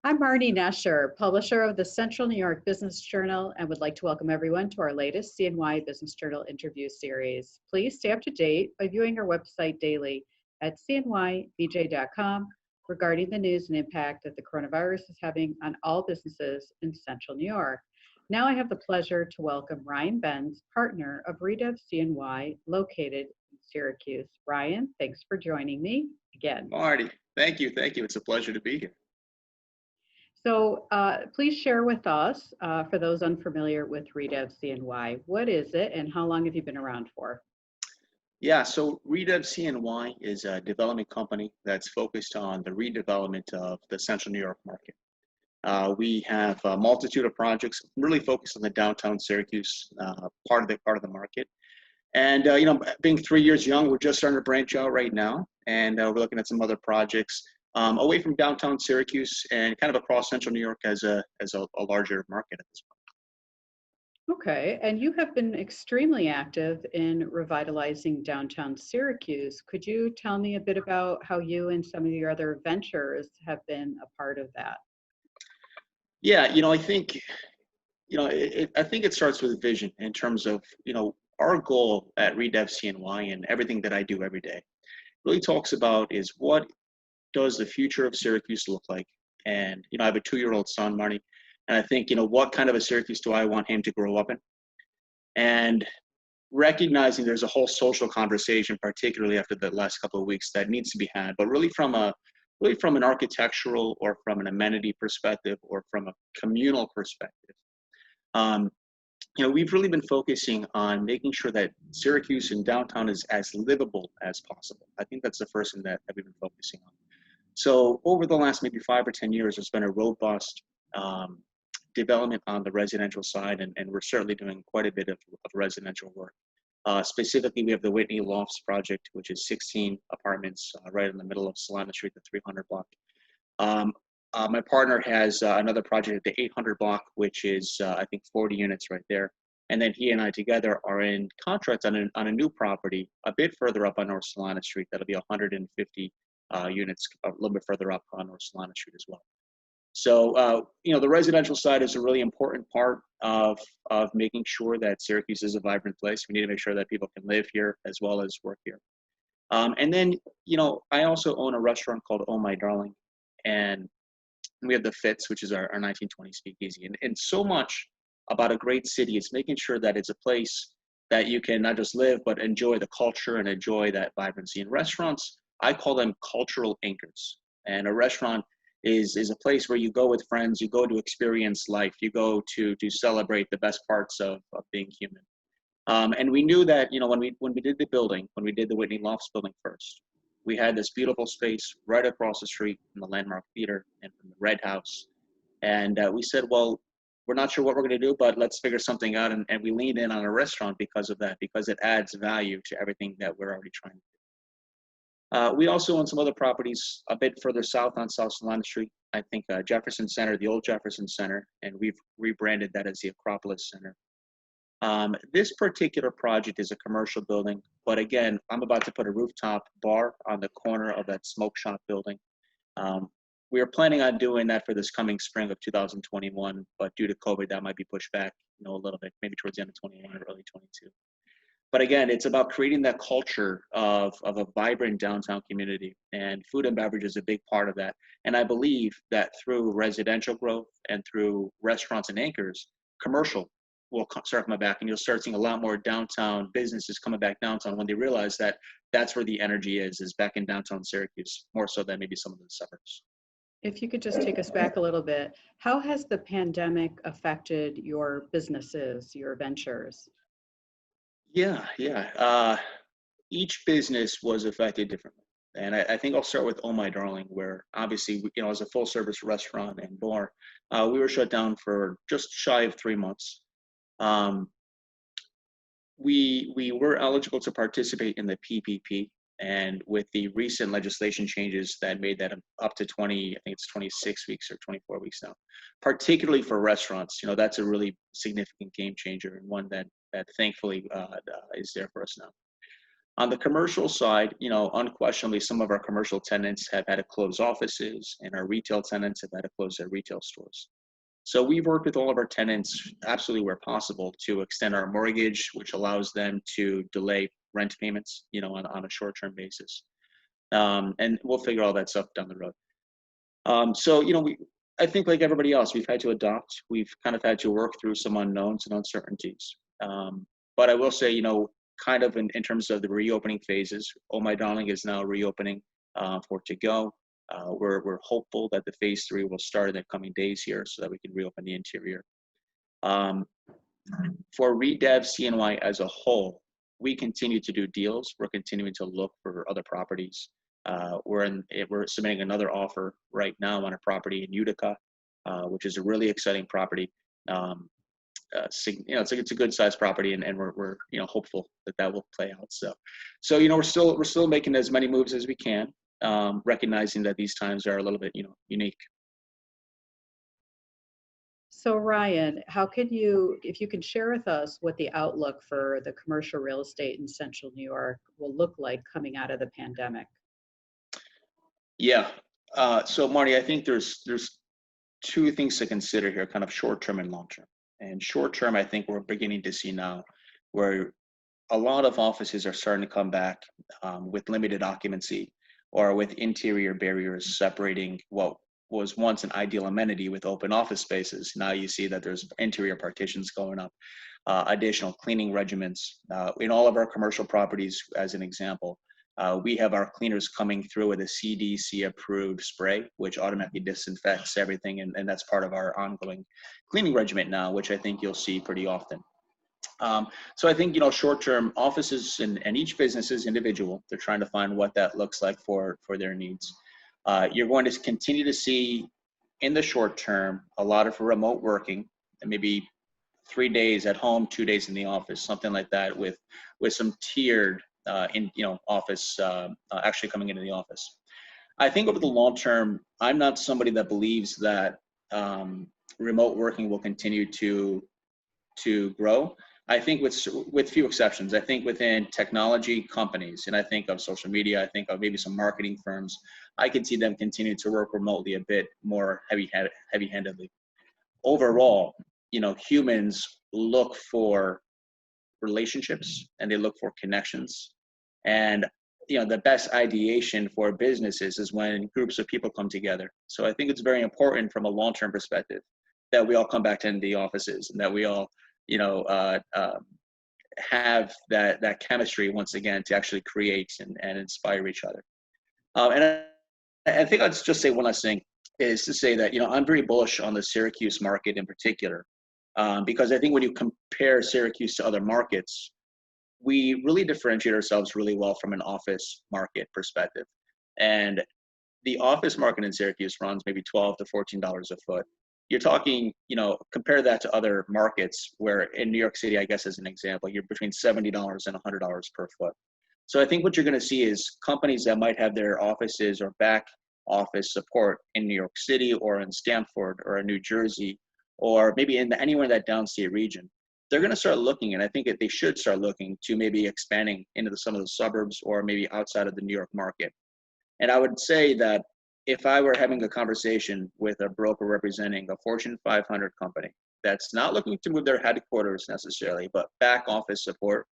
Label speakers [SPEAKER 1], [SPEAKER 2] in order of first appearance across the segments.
[SPEAKER 1] I'm Marny Nesher, publisher of the Central New York Business Journal, and would like to welcome everyone to our latest CNY Business Journal interview series. Please stay up to date by viewing our website daily at CNYBJ.com regarding the news and impact that the coronavirus is having on all businesses in Central New York. Now I have the pleasure to welcome Ryan Benz, partner of Redev CNY, located in Syracuse. Ryan, thanks for joining me again.
[SPEAKER 2] Marty, thank you. Thank you. It's a pleasure to be here.
[SPEAKER 1] So please share with us, for those unfamiliar with Redev CNY, what is it and how long have you been around for?
[SPEAKER 2] Yeah, so Redev CNY is a development company that's focused on the redevelopment of the Central New York market. We have a multitude of projects really focused on the downtown Syracuse part of the market. And being 3 years young, we're just starting to branch out right now, and we're looking at some other projects away from downtown Syracuse and kind of across Central New York as a larger market at this point.
[SPEAKER 1] Okay, and you have been extremely active in revitalizing downtown Syracuse. Could you tell me a bit about how you and some of your other ventures have been a part of that?
[SPEAKER 2] Yeah, I think, I think it starts with vision in terms of, our goal at Redev CNY and everything that I do every day really talks about is what does the future of Syracuse look like? And, I have a 2-year-old son, Marty, and I think, what kind of a Syracuse do I want him to grow up in? And recognizing there's a whole social conversation, particularly after the last couple of weeks, that needs to be had, but really from an architectural or from an amenity perspective or from a communal perspective. We've really been focusing on making sure that Syracuse and downtown is as livable as possible. I think that's the first thing that we've been focusing on. So over the last maybe 5 or 10 years, there's been a robust development on the residential side, and we're certainly doing quite a bit of residential work. Specifically, we have the Whitney Lofts project, which is 16 apartments right in the middle of Solana Street, the 300 block. My partner has another project at the 800 block, which is, I think, 40 units right there. And then he and I together are in contract on a new property a bit further up on North Solana Street. That'll be 150 units a little bit further up on North Solana Street as well. So, the residential side is a really important part of making sure that Syracuse is a vibrant place. We need to make sure that people can live here as well as work here. And then, I also own a restaurant called Oh My Darling, and we have the Fitz, which is our 1920 speakeasy. And so much about a great city is making sure that it's a place that you can not just live, but enjoy the culture and enjoy that vibrancy. And restaurants, I call them cultural anchors. And a restaurant is a place where you go with friends, you go to experience life, you go to celebrate the best parts of being human. And we knew that, when we did the building, when we did the Whitney Lofts building first, we had this beautiful space right across the street from the Landmark Theater and from the Red House. And we said, well, we're not sure what we're going to do, but let's figure something out. And we leaned in on a restaurant because of that, because it adds value to everything that we're already trying to do. We also own some other properties a bit further south on South Solana Street. I think Jefferson Center, the old Jefferson Center, and we've rebranded that as the Acropolis Center. This particular project is a commercial building, but again, I'm about to put a rooftop bar on the corner of that smoke shop building. We are planning on doing that for this coming spring of 2021, but due to COVID, that might be pushed back, a little bit, maybe towards the end of 21 or early 22. But again, it's about creating that culture of a vibrant downtown community, and food and beverage is a big part of that. And I believe that through residential growth and through restaurants and anchors, commercial will start coming back, and you'll start seeing a lot more downtown businesses coming back downtown when they realize that that's where the energy is back in downtown Syracuse, more so than maybe some of the suburbs.
[SPEAKER 1] If you could just take us back a little bit, how has the pandemic affected your businesses, your ventures?
[SPEAKER 2] Yeah. Each business was affected differently. And I think I'll start with Oh My Darling, where obviously, as a full service restaurant and bar, we were shut down for just shy of 3 months. We were eligible to participate in the PPP, and with the recent legislation changes that made that up to 20, I think it's 26 weeks or 24 weeks now, particularly for restaurants, that's a really significant game changer, and one that thankfully is there for us now. On the commercial side, unquestionably, some of our commercial tenants have had to close offices, and our retail tenants have had to close their retail stores. So we've worked with all of our tenants absolutely where possible to extend our mortgage, which allows them to delay rent payments, on a short-term basis. And we'll figure all that stuff down the road. I think like everybody else, we've had to adopt. We've kind of had to work through some unknowns and uncertainties. But I will say, kind of in terms of the reopening phases, Oh My Darling is now reopening for to go. We're hopeful that the phase 3 will start in the coming days here so that we can reopen the interior. For Redev CNY as a whole, we continue to do deals. We're continuing to look for other properties. We're submitting another offer right now on a property in Utica, which is a really exciting property. It's a good sized property, and we're hopeful that will play out. So we're still making as many moves as we can, recognizing that these times are a little bit unique.
[SPEAKER 1] So Ryan, if you can share with us what the outlook for the commercial real estate in Central New York will look like coming out of the pandemic?
[SPEAKER 2] Yeah. So Marty, I think there's two things to consider here, kind of short term and long term. And short term, I think we're beginning to see now where a lot of offices are starting to come back with limited occupancy or with interior barriers separating what was once an ideal amenity with open office spaces. Now you see that there's interior partitions going up, additional cleaning regimens. In all of our commercial properties, as an example, we have our cleaners coming through with a CDC approved spray, which automatically disinfects everything. And that's part of our ongoing cleaning regimen now, which I think you'll see pretty often. So I think, short-term offices and each business is individual. They're trying to find what that looks like for their needs. You're going to continue to see in the short term a lot of remote working, and maybe 3 days at home, 2 days in the office, something like that, with some tiered office actually coming into the office. I think over the long term, I'm not somebody that believes that remote working will continue to grow. I think with few exceptions. I think within technology companies, and I think of social media, I think of maybe some marketing firms, I could see them continue to work remotely a bit more heavy-handedly. Overall, humans look for relationships and they look for connections. And the best ideation for businesses is when groups of people come together. So I think it's very important from a long-term perspective that we all come back to the offices and that we all have that chemistry once again to actually create and inspire each other. And I think I'll just say one last thing is to say that I'm very bullish on the Syracuse market in particular, because I think when you compare Syracuse to other markets, we really differentiate ourselves really well from an office market perspective. And the office market in Syracuse runs maybe $12 to $14 a foot. You're talking, compare that to other markets where in New York City, I guess as an example, you're between $70 and $100 per foot. So I think what you're going to see is companies that might have their offices or back office support in New York City or in Stamford or in New Jersey, or maybe anywhere in that downstate region, they're going to start looking, and I think that they should start looking to maybe expanding into some of the suburbs or maybe outside of the New York market. And I would say that if I were having a conversation with a broker representing a Fortune 500 company that's not looking to move their headquarters necessarily, but back office support,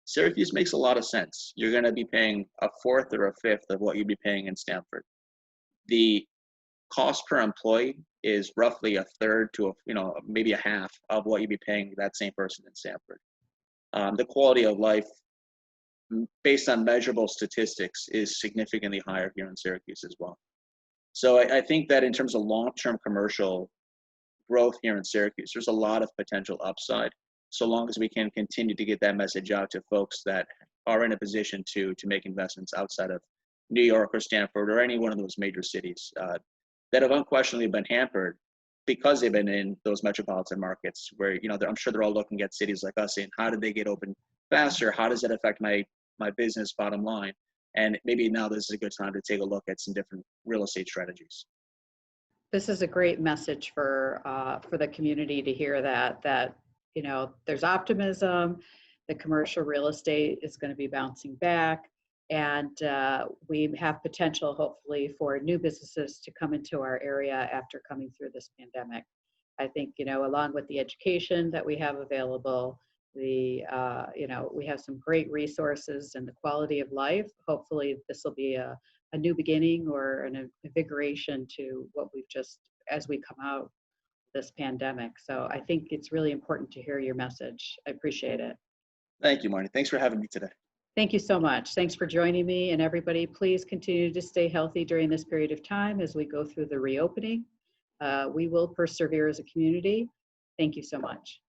[SPEAKER 2] Syracuse makes a lot of sense. You're going to be paying a fourth or a fifth of what you'd be paying in Stamford. The cost per employee is roughly a third to maybe a half of what you'd be paying that same person in Stamford. The quality of life, based on measurable statistics, is significantly higher here in Syracuse as well. So I think that in terms of long-term commercial growth here in Syracuse, there's a lot of potential upside, so long as we can continue to get that message out to folks that are in a position to make investments outside of New York or Stanford or any one of those major cities that have unquestionably been hampered because they've been in those metropolitan markets where, I'm sure they're all looking at cities like us saying, how did they get open faster? How does that affect my business bottom line? And maybe now this is a good time to take a look at some different real estate strategies.
[SPEAKER 1] This is a great message for the community to hear that there's optimism, The commercial real estate is going to be bouncing back. And we have potential, hopefully, for new businesses to come into our area after coming through this pandemic. I think, along with the education that we have available, we have some great resources and the quality of life. Hopefully, this will be a new beginning or an invigoration to what we've just, as we come out this pandemic. So I think it's really important to hear your message. I appreciate it.
[SPEAKER 2] Thank you, Marny. Thanks for having me today.
[SPEAKER 1] Thank you so much. Thanks for joining me. And everybody, please continue to stay healthy during this period of time as we go through the reopening. We will persevere as a community. Thank you so much.